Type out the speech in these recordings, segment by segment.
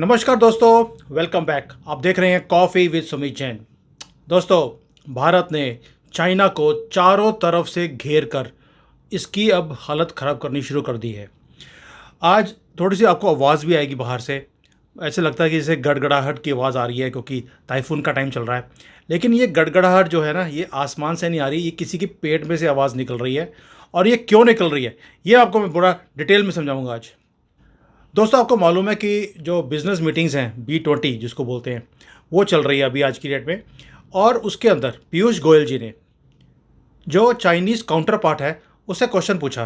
नमस्कार दोस्तों, welcome back. आप देख रहे हैं कॉफ़ी विद सुमित जैन। दोस्तों, भारत ने चाइना को चारों तरफ से घेर कर इसकी अब हालत ख़राब करनी शुरू कर दी है। आज थोड़ी सी आपको आवाज़ भी आएगी बाहर से। ऐसे लगता है कि जैसे गड़गड़ाहट की आवाज़ आ रही है क्योंकि टाइफून का टाइम चल रहा है। लेकिन ये गड़गड़ाहट जो है ना, ये आसमान से नहीं आ रही, ये किसी के पेट में से आवाज़ निकल रही है। और ये क्यों निकल रही है, ये आपको मैं पूरा डिटेल में समझाऊंगा आज। दोस्तों, आपको मालूम है कि जो बिज़नेस मीटिंग्स हैं B20 जिसको बोलते हैं, वो चल रही है अभी आज की डेट में। और उसके अंदर पीयूष गोयल जी ने, जो चाइनीज़ काउंटर पार्ट है, उससे क्वेश्चन पूछा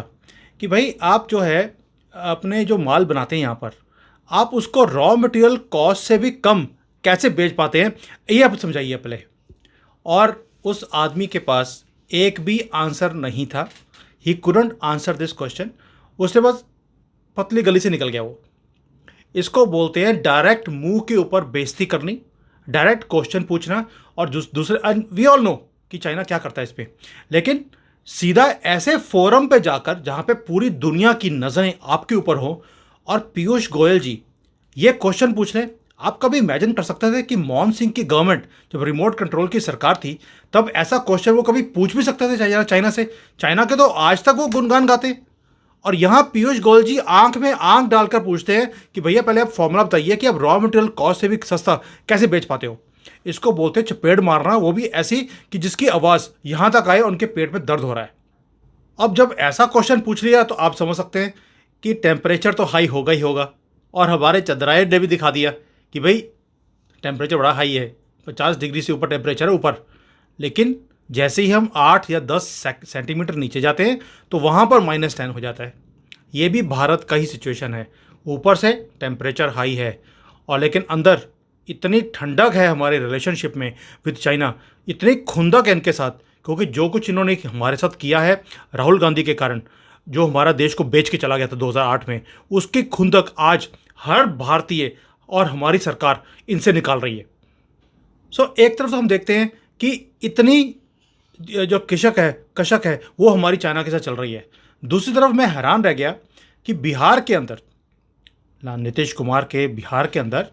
कि भाई आप जो है अपने जो माल बनाते हैं यहाँ पर, आप उसको रॉ मटेरियल कॉस्ट से भी कम कैसे बेच पाते हैं, ये आप समझाइए पहले। और उस आदमी के पास एक भी आंसर नहीं था। He couldn't answer this question. उसके बस पतली गली से निकल गया वो। इसको बोलते हैं डायरेक्ट मुंह के ऊपर बेइज्जती करनी, डायरेक्ट क्वेश्चन पूछना। और दूसरे वी ऑल नो कि चाइना क्या करता है इस पे। लेकिन सीधा ऐसे फोरम पे जाकर जहां पे पूरी दुनिया की नजरें आपके ऊपर हो और पीयूष गोयल जी ये क्वेश्चन पूछ रहे हैं। आप कभी इमेजिन कर सकते थे कि मनमोहन सिंह की गवर्नमेंट जब रिमोट कंट्रोल की सरकार थी, तब ऐसा क्वेश्चन वो कभी पूछ भी सकते थे चाइना से? चाइना के तो आज तक वो गुणगान गाते। और यहां पीयूष गोयल जी आंख में आंख डालकर पूछते हैं कि भैया पहले आप फॉर्मूला बताइए कि आप रॉ मटेरियल कॉस्ट से भी सस्ता कैसे बेच पाते हो। इसको बोलते हैं चपेट मारना, वो भी ऐसी कि जिसकी आवाज़ यहां तक आए उनके पेट में दर्द हो रहा है। अब जब ऐसा क्वेश्चन पूछ लिया तो आप समझ सकते हैं कि टेम्परेचर तो हाई होगा ही होगा। और हमारे चंद्रायन ने भी दिखा दिया कि भाई टेम्परेचर बड़ा हाई है, 50 डिग्री से ऊपर टेम्परेचर है ऊपर। लेकिन जैसे ही हम 8 या 10 सेंटीमीटर नीचे जाते हैं तो वहाँ पर -10 हो जाता है। ये भी भारत का ही सिचुएशन है। ऊपर से टेम्परेचर हाई है और लेकिन अंदर इतनी ठंडक है हमारे रिलेशनशिप में विद चाइना, इतनी खुंदक है इनके साथ। क्योंकि जो कुछ इन्होंने हमारे साथ किया है राहुल गांधी के कारण, जो हमारा देश को बेच के चला गया था 2008 में, उसकी खुंदक आज हर भारतीय और हमारी सरकार इनसे निकाल रही है। एक तरफ तो हम देखते हैं कि इतनी जो कशक है वो हमारी चाइना के साथ चल रही है। दूसरी तरफ मैं हैरान रह गया कि बिहार के अंदर, नीतीश कुमार के बिहार के अंदर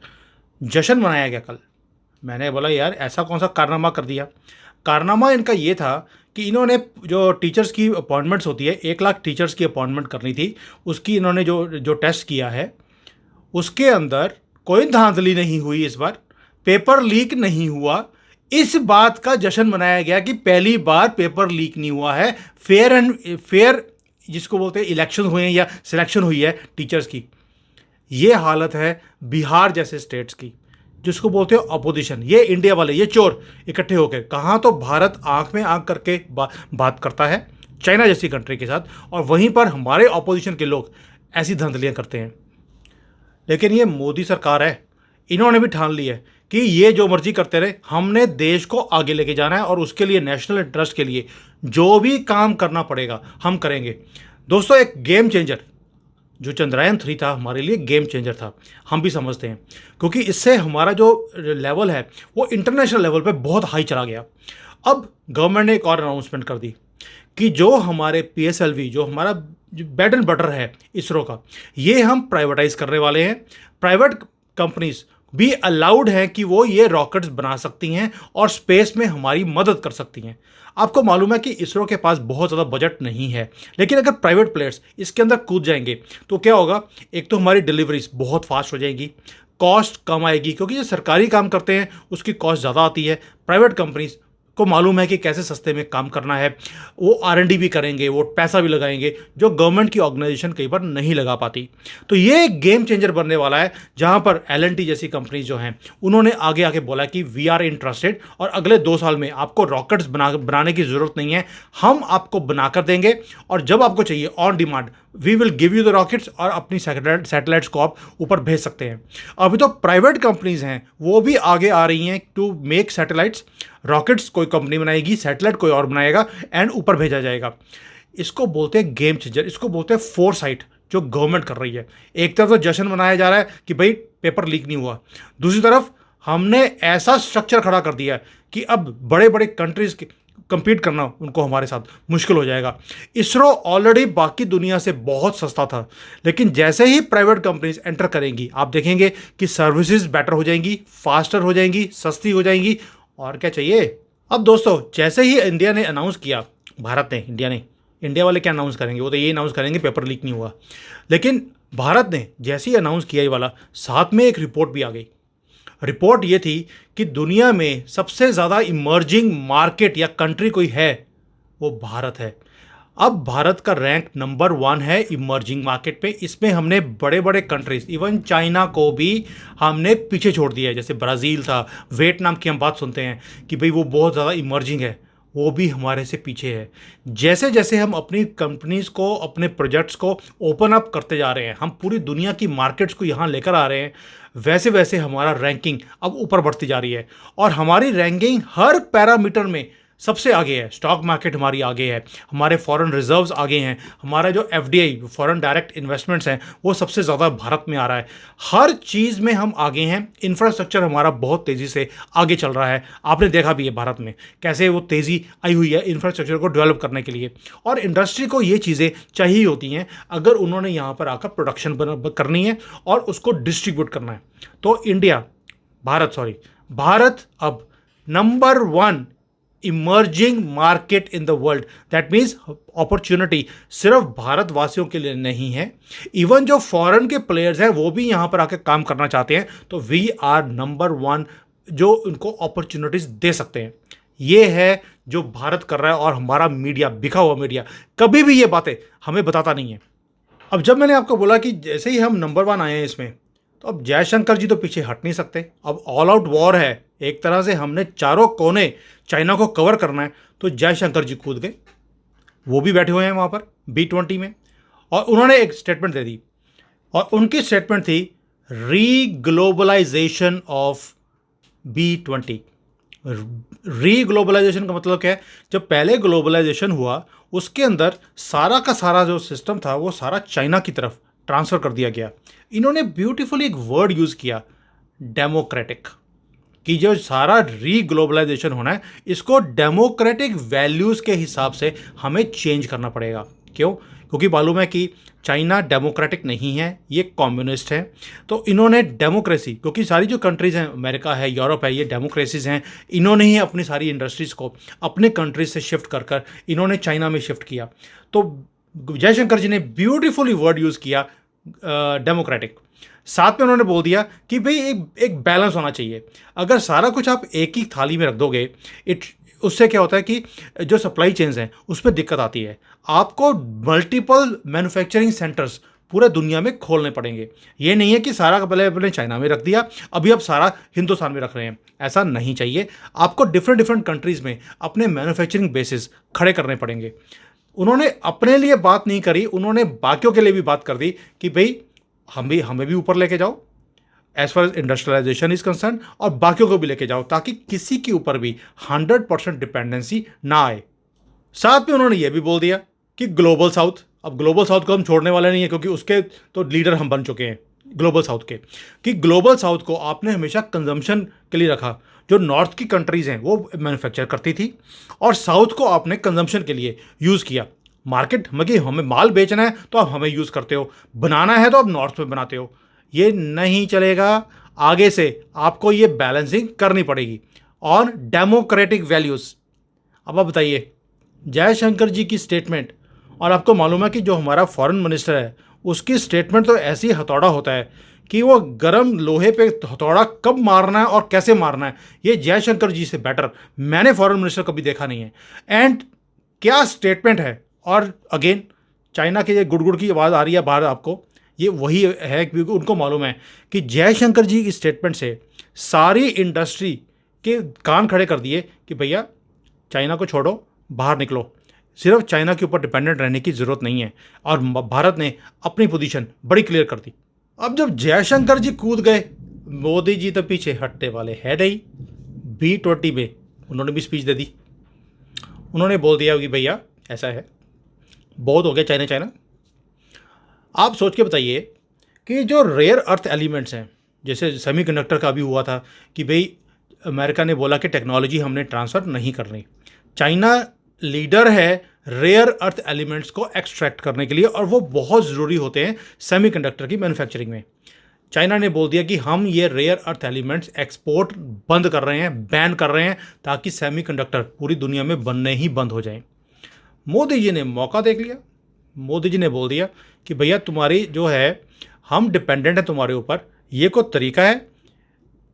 जश्न मनाया गया कल। मैंने बोला यार ऐसा कौन सा कारनामा कर दिया। कारनामा इनका ये था कि इन्होंने जो टीचर्स की अपॉइंटमेंट्स होती है, 1 लाख टीचर्स की अपॉइंटमेंट करनी थी, उसकी इन्होंने जो टेस्ट किया है उसके अंदर कोई धांधली नहीं हुई। इस बार पेपर लीक नहीं हुआ। इस बात का जश्न मनाया गया कि पहली बार पेपर लीक नहीं हुआ है। फेयर जिसको बोलते हैं इलेक्शन हुए हैं या सिलेक्शन हुई है टीचर्स की। ये हालत है बिहार जैसे स्टेट्स की, जिसको बोलते हैं अपोजिशन। ये इंडिया वाले, ये चोर इकट्ठे होकर कहाँ तो भारत आंख में आंख करके बात करता है चाइना जैसी कंट्री के साथ, और वहीं पर हमारे अपोजिशन के लोग ऐसी धांधलियाँ करते हैं। लेकिन ये मोदी सरकार है, इन्होंने भी ठान ली है कि ये जो मर्जी करते रहे, हमने देश को आगे लेके जाना है और उसके लिए नेशनल इंटरेस्ट के लिए जो भी काम करना पड़ेगा हम करेंगे। दोस्तों, एक गेम चेंजर जो Chandrayaan-3 था हमारे लिए गेम चेंजर था, हम भी समझते हैं। क्योंकि इससे हमारा जो लेवल है वो इंटरनेशनल लेवल पे बहुत हाई चला गया। अब गवर्नमेंट ने एक और अनाउंसमेंट कर दी कि जो हमारे PSLV, जो हमारा ब्रेड एंड बटर है इसरो का, ये हम प्राइवेटाइज करने वाले हैं। प्राइवेट कंपनीज भी अलाउड हैं कि वो ये रॉकेट्स बना सकती हैं और स्पेस में हमारी मदद कर सकती हैं। आपको मालूम है कि इसरो के पास बहुत ज़्यादा बजट नहीं है, लेकिन अगर प्राइवेट प्लेयर्स इसके अंदर कूद जाएंगे तो क्या होगा? एक तो हमारी डिलीवरीज बहुत फास्ट हो जाएगी, कॉस्ट कम आएगी, क्योंकि जो सरकारी काम करते हैं उसकी कॉस्ट ज़्यादा आती है। प्राइवेट कंपनीज को मालूम है कि कैसे सस्ते में काम करना है, वो R&D भी करेंगे, वो पैसा भी लगाएंगे, जो गवर्नमेंट की ऑर्गेनाइजेशन कई बार नहीं लगा पाती। तो ये एक गेम चेंजर बनने वाला है, जहां पर L&T जैसी कंपनीज जो हैं उन्होंने आगे आके बोला कि वी आर इंटरेस्टेड और अगले 2 साल में आपको रॉकेट्स बनाने की ज़रूरत नहीं है, हम आपको बनाकर देंगे और जब आपको चाहिए on demand we will give you the rockets और अपनी सैटेलाइट्स को आप ऊपर भेज सकते हैं। अभी तो प्राइवेट कंपनीज हैं वो भी आगे आ रही हैं टू मेक सैटेलाइट्स। रॉकेट्स कोई कंपनी बनाएगी, सैटेलाइट कोई और बनाएगा एंड ऊपर भेजा जाएगा। इसको बोलते हैं गेम चेंजर, इसको बोलते हैं फोरसाइट जो गवर्नमेंट कर रही है। एक तरफ तो जश्न मनाया जा रहा है कि भाई पेपर लीक नहीं हुआ, दूसरी तरफ हमने ऐसा स्ट्रक्चर खड़ा कर दिया है कि अब बड़े बड़े कंट्रीज compete करना उनको हमारे साथ मुश्किल हो जाएगा। इसरो ऑलरेडी बाकी दुनिया से बहुत सस्ता था, लेकिन जैसे ही प्राइवेट कंपनीज एंटर करेंगी आप देखेंगे कि सर्विसेज बेटर हो जाएंगी, फास्टर हो जाएंगी, सस्ती हो जाएंगी, और क्या चाहिए। अब दोस्तों जैसे ही इंडिया ने अनाउंस किया, भारत ने, इंडिया ने, इंडिया वाले क्या अनाउंस करेंगे, वो तो ये अनाउंस करेंगे पेपर लीक नहीं हुआ, लेकिन भारत ने जैसे ही अनाउंस किया ये वाला, साथ में एक रिपोर्ट भी आ गई। रिपोर्ट ये थी कि दुनिया में सबसे ज़्यादा इमर्जिंग मार्केट या कंट्री कोई है, वो भारत है। अब भारत का रैंक नंबर 1 है इमर्जिंग मार्केट पे। इसमें हमने बड़े बड़े कंट्रीज, इवन चाइना को भी हमने पीछे छोड़ दिया है। जैसे ब्राज़ील था, वियतनाम की हम बात सुनते हैं कि भाई वो बहुत ज़्यादा इमर्जिंग है, वो भी हमारे से पीछे है। जैसे जैसे हम अपनी कंपनीज को, अपने प्रोजेक्ट्स को ओपन अप करते जा रहे हैं, हम पूरी दुनिया की मार्केट्स को यहाँ लेकर आ रहे हैं, वैसे वैसे हमारा रैंकिंग अब ऊपर बढ़ती जा रही है। और हमारी रैंकिंग हर पैरामीटर में सबसे आगे है। स्टॉक मार्केट हमारी आगे है, हमारे फॉरेन रिजर्व्स आगे हैं, हमारा जो एफडीआई फॉरेन डायरेक्ट इन्वेस्टमेंट्स हैं वो सबसे ज़्यादा भारत में आ रहा है। हर चीज़ में हम आगे हैं। इंफ्रास्ट्रक्चर हमारा बहुत तेज़ी से आगे चल रहा है। आपने देखा भी है भारत में कैसे वो तेज़ी आई हुई है इंफ्रास्ट्रक्चर को डेवलप करने के लिए। और इंडस्ट्री को ये चीज़ें चाहिए होती हैं अगर उन्होंने यहाँ पर आकर प्रोडक्शन करनी है और उसको डिस्ट्रीब्यूट करना है। तो भारत अब number 1 emerging market in the world. That means opportunity सिर्फ भारतवासियों के लिए नहीं है, इवन जो फॉरेन के प्लेयर्स हैं वो भी यहाँ पर आकर काम करना चाहते हैं, तो वी आर नंबर 1 जो उनको अपॉर्चुनिटीज दे सकते हैं। ये है जो भारत कर रहा है। और हमारा मीडिया, बिखा हुआ मीडिया, कभी भी ये बातें हमें बताता नहीं है। अब जब मैंने आपको बोला कि जैसे ही हम नंबर 1 आए हैं इसमें, तो अब जयशंकर जी तो पीछे हट नहीं सकते। अब ऑल आउट वॉर है, एक तरह से हमने चारों कोने चाइना को कवर करना है, तो जयशंकर जी कूद गए। वो भी बैठे हुए हैं वहाँ पर B20 में, और उन्होंने एक स्टेटमेंट दे दी, और उनकी स्टेटमेंट थी रीग्लोबलाइजेशन ऑफ B20। रीग्लोबलाइजेशन का मतलब क्या है? जब पहले ग्लोबलाइजेशन हुआ उसके अंदर सारा का सारा जो सिस्टम था वो सारा चाइना की तरफ ट्रांसफ़र कर दिया गया। इन्होंने ब्यूटीफुली एक वर्ड यूज़ किया, डेमोक्रेटिक, कि जो सारा रीग्लोबलाइजेशन होना है इसको डेमोक्रेटिक वैल्यूज़ के हिसाब से हमें चेंज करना पड़ेगा। क्यों? क्योंकि मालूम है कि चाइना डेमोक्रेटिक नहीं है, ये कम्युनिस्ट है। तो इन्होंने डेमोक्रेसी, क्योंकि सारी जो कंट्रीज़ हैं, अमेरिका है, यूरोप है, ये डेमोक्रेसीज़ हैं, इन्होंने ही अपनी सारी इंडस्ट्रीज़ को अपने कंट्रीज से शिफ्ट कर कर इन्होंने चाइना में शिफ्ट किया। तो जयशंकर जी ने ब्यूटीफुली वर्ड यूज़ किया डेमोक्रेटिक। साथ में उन्होंने बोल दिया कि भाई एक बैलेंस होना चाहिए। अगर सारा कुछ आप एक ही थाली में रख दोगे, उससे क्या होता है कि जो सप्लाई चेन्स हैं उस पर दिक्कत आती है। आपको मल्टीपल मैन्युफैक्चरिंग सेंटर्स पूरे दुनिया में खोलने पड़ेंगे। ये नहीं है कि सारा का पहले अपने चाइना में रख दिया, अभी अब सारा हिंदुस्तान में रख रहे हैं, ऐसा नहीं चाहिए। आपको डिफरेंट डिफरेंट में अपने मैन्युफैक्चरिंग बेसिस खड़े करने पड़ेंगे। उन्होंने अपने लिए बात नहीं करी, उन्होंने बाकियों के लिए भी बात कर दी कि भाई हमें भी ऊपर लेके जाओ as far as industrialisation is concern, और बाकियों को भी लेके जाओ, ताकि किसी के ऊपर भी 100% डिपेंडेंसी ना आए। साथ में उन्होंने ये भी बोल दिया कि ग्लोबल साउथ, अब ग्लोबल साउथ को हम छोड़ने वाले नहीं है, क्योंकि उसके तो लीडर हम बन चुके हैं ग्लोबल साउथ के, कि ग्लोबल साउथ को आपने हमेशा कंजम्पशन के लिए रखा। जो नॉर्थ की कंट्रीज़ हैं वो मैन्युफैक्चर करती थी, और साउथ को आपने कंजम्पशन के लिए यूज़ किया। मार्केट हमें माल बेचना है तो आप हमें यूज़ करते हो, बनाना है तो आप नॉर्थ में बनाते हो। ये नहीं चलेगा। आगे से आपको ये बैलेंसिंग करनी पड़ेगी ऑन डेमोक्रेटिक वैल्यूज़। अब आप बताइए, जयशंकर जी की स्टेटमेंट, और आपको मालूम है कि जो हमारा फॉरेन मिनिस्टर है उसकी स्टेटमेंट तो ऐसी हथौड़ा होता है कि वो गर्म लोहे पे हथौड़ा कब मारना है और कैसे मारना है, ये जयशंकर जी से बेटर मैंने फॉरेन मिनिस्टर कभी देखा नहीं है। एंड क्या स्टेटमेंट है। और अगेन चाइना के ये गुड़गुड़ की आवाज़ आ रही है बाहर आपको, ये वही है क्योंकि उनको मालूम है कि जयशंकर जी की स्टेटमेंट से सारी इंडस्ट्री के कान खड़े कर दिए कि भैया चाइना को छोड़ो, बाहर निकलो, सिर्फ चाइना के ऊपर डिपेंडेंट रहने की ज़रूरत नहीं है। और भारत ने अपनी पोजीशन बड़ी क्लियर कर दी। अब जब जयशंकर जी कूद गए, मोदी जी तो पीछे हटने वाले है नहीं। B20 में उन्होंने भी स्पीच दे दी। उन्होंने बोल दिया कि भैया ऐसा है, बहुत हो गया चाइना चाइना। आप सोच के बताइए कि जो रेयर अर्थ एलिमेंट्स हैं, जैसे सेमीकंडक्टर का भी हुआ था कि भाई अमेरिका ने बोला कि टेक्नोलॉजी हमने ट्रांसफ़र नहीं करनी, चाइना लीडर है रेयर अर्थ एलिमेंट्स को एक्सट्रैक्ट करने के लिए, और वो बहुत ज़रूरी होते हैं सेमीकंडक्टर की मैन्युफैक्चरिंग में। चाइना ने बोल दिया कि हम ये रेयर अर्थ एलिमेंट्स एक्सपोर्ट बंद कर रहे हैं, बैन कर रहे हैं, ताकि सेमीकंडक्टर पूरी दुनिया में बनने ही बंद हो जाएं। मोदी जी ने मौका देख लिया। मोदी जी ने बोल दिया कि भैया तुम्हारी जो है, हम डिपेंडेंट हैं तुम्हारे ऊपर, ये कोई तरीका है।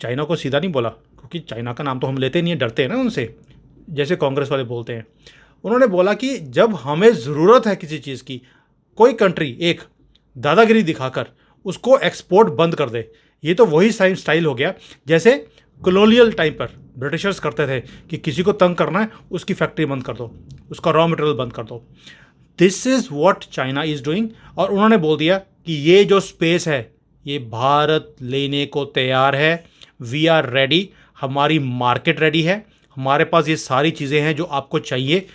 चाइना को सीधा नहीं बोला, क्योंकि चाइना का नाम तो हम लेते नहीं है, डरते हैं ना उनसे, जैसे कांग्रेस वाले बोलते हैं। उन्होंने बोला कि जब हमें ज़रूरत है किसी चीज़ की, कोई कंट्री एक दादागिरी दिखाकर उसको एक्सपोर्ट बंद कर दे। ये तो वही स्टाइल हो गया जैसे कॉलोनियल टाइम पर ब्रिटिशर्स करते थे कि किसी को तंग करना है, उसकी फैक्ट्री बंद कर दो, उसका रॉ मटेरियल बंद कर दो। This is what China is doing. और उन्होंने बोल दिया कि ये जो स्पेस है ये भारत लेने को तैयार है। वी आर रेडी, हमारी मार्केट रेडी है, हमारे पास ये सारी चीज़ें हैं जो आपको चाहिए,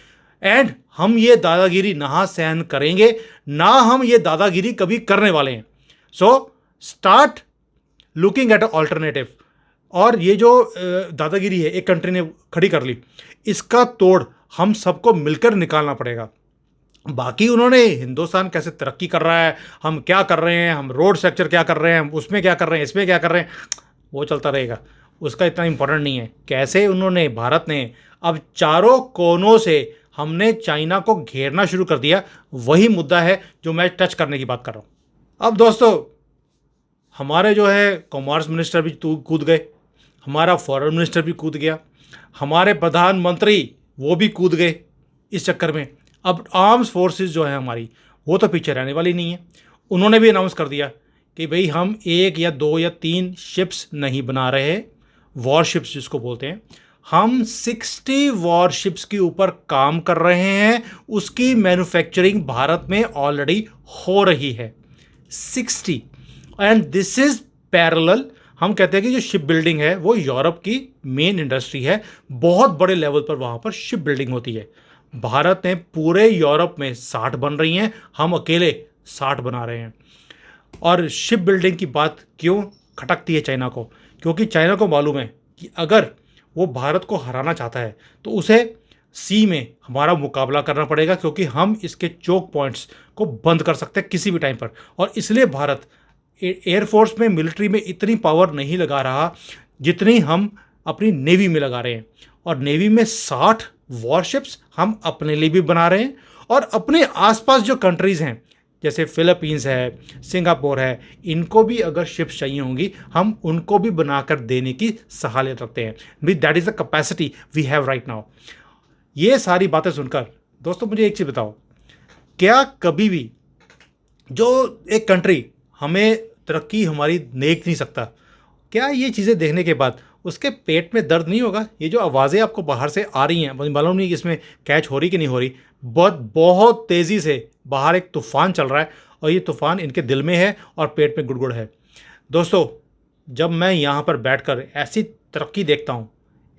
एंड हम ये दादागिरी ना सहन करेंगे, ना हम ये दादागिरी कभी करने वाले हैं। So start looking at a alternative. और ये जो दादागिरी है एक कंट्री ने खड़ी कर ली, इसका तोड़ हम सबको मिलकर निकालना पड़ेगा। बाकी उन्होंने हिंदुस्तान कैसे तरक्की कर रहा है, हम क्या कर रहे हैं, हम रोड स्ट्रक्चर क्या कर रहे हैं, हम उसमें क्या कर रहे हैं, इसमें क्या कर रहे हैं, वो चलता रहेगा, उसका इतना इंपॉर्टेंट नहीं है। कैसे उन्होंने, भारत ने अब चारों कोनों से हमने चाइना को घेरना शुरू कर दिया, वही मुद्दा है जो मैं टच करने की बात कर रहा हूँ। अब दोस्तों, हमारे जो है कॉमर्स मिनिस्टर भी कूद गए, हमारा फॉरेन मिनिस्टर भी कूद गया, हमारे प्रधानमंत्री वो भी कूद गए इस चक्कर में। अब आर्म्स फोर्सेस जो है हमारी, वो तो पीछे रहने वाली नहीं है। उन्होंने भी अनाउंस कर दिया कि भाई हम 1 या 2 या 3 शिप्स नहीं बना रहे, वॉरशिप्स जिसको बोलते हैं, हम 60 वॉरशिप्स के ऊपर काम कर रहे हैं। उसकी मैन्युफैक्चरिंग भारत में ऑलरेडी हो रही है, 60। And this is parallel. हम कहते हैं कि जो शिप बिल्डिंग है वो यूरोप की मेन इंडस्ट्री है, बहुत बड़े लेवल पर वहाँ पर शिप बिल्डिंग होती है। भारत ने पूरे यूरोप में 60 बन रही हैं, हम अकेले 60 बना रहे हैं। और शिप बिल्डिंग की बात क्यों खटकती है चाइना को? क्योंकि चाइना को मालूम है कि अगर वो भारत को हराना चाहता है तो उसे सी में हमारा मुकाबला करना पड़ेगा, क्योंकि हम इसके चोक पॉइंट्स को बंद कर सकते हैं किसी भी टाइम पर। और इसलिए भारत एयरफोर्स में, मिलिट्री में इतनी पावर नहीं लगा रहा जितनी हम अपनी नेवी में लगा रहे हैं। और नेवी में 60 वॉरशिप्स हम अपने लिए भी बना रहे हैं, और अपने आसपास जो कंट्रीज़ हैं जैसे फिलीपींस है, सिंगापुर है, इनको भी अगर शिप्स चाहिए होंगी हम उनको भी बनाकर देने की सहायता रखते हैं। भी that is the capacity we have right now. ये सारी बातें सुनकर दोस्तों मुझे एक चीज़ बताओ, क्या कभी भी जो एक कंट्री हमें तरक्की हमारी देख नहीं सकता, क्या ये चीज़ें देखने के बाद उसके पेट में दर्द नहीं होगा? ये जो आवाज़ें आपको बाहर से आ रही हैं, मुझे मालूम नहीं कि इसमें कैच हो रही कि नहीं हो रही, बहुत तेज़ी से बाहर एक तूफ़ान चल रहा है, और ये तूफ़ान इनके दिल में है और पेट में गुड़गुड़ है। दोस्तों, जब मैं यहाँ पर बैठकर ऐसी तरक्की देखता हूँ,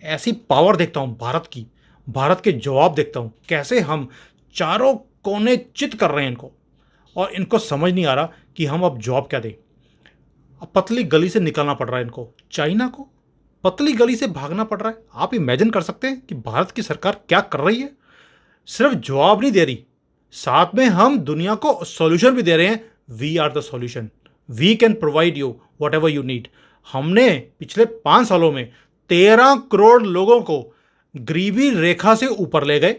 ऐसी पावर देखता हूँ भारत की, भारत के जवाब देखता हूँ, कैसे हम चारों कोने चित कर रहे हैं इनको, और इनको समझ नहीं आ रहा कि हम अब जॉब क्या दें। अब पतली गली से निकलना पड़ रहा है इनको, चाइना को पतली गली से भागना पड़ रहा है। आप इमेजिन कर सकते हैं कि भारत की सरकार क्या कर रही है? सिर्फ जवाब नहीं दे रही, साथ में हम दुनिया को सॉल्यूशन भी दे रहे हैं। We are the solution, we can provide you whatever you need. हमने पिछले 5 सालों में 13 करोड़ लोगों को गरीबी रेखा से ऊपर ले गए,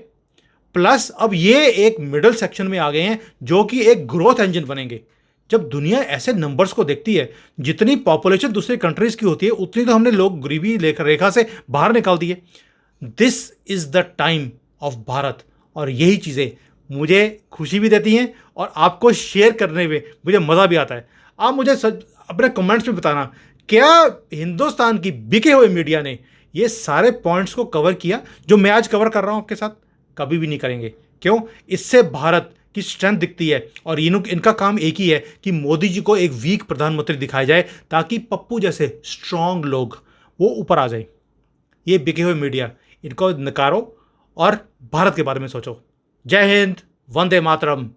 प्लस अब ये एक मिडिल सेक्शन में आ गए हैं जो कि एक ग्रोथ इंजन बनेंगे। जब दुनिया ऐसे नंबर्स को देखती है, जितनी पॉपुलेशन दूसरी कंट्रीज की होती है उतनी तो हमने लोग गरीबी रेखा से बाहर निकाल दिए। This is the time of Bharat, और यही चीज़ें मुझे खुशी भी देती हैं और आपको शेयर करने में मुझे मज़ा भी आता है। आप मुझे अपने कमेंट्स में बताना, क्या हिंदुस्तान की बिके हुए मीडिया ने ये सारे पॉइंट्स को कवर किया जो मैं आज कवर कर रहा हूँ आपके साथ? कभी भी नहीं करेंगे। क्यों? इससे भारत की स्ट्रेंथ दिखती है, और इनका काम एक ही है कि मोदी जी को एक वीक प्रधानमंत्री दिखाया जाए, ताकि पप्पू जैसे स्ट्रांग लोग वो ऊपर आ जाए। ये बिके हुए मीडिया, इनको नकारो और भारत के बारे में सोचो। जय हिंद, वंदे मातरम।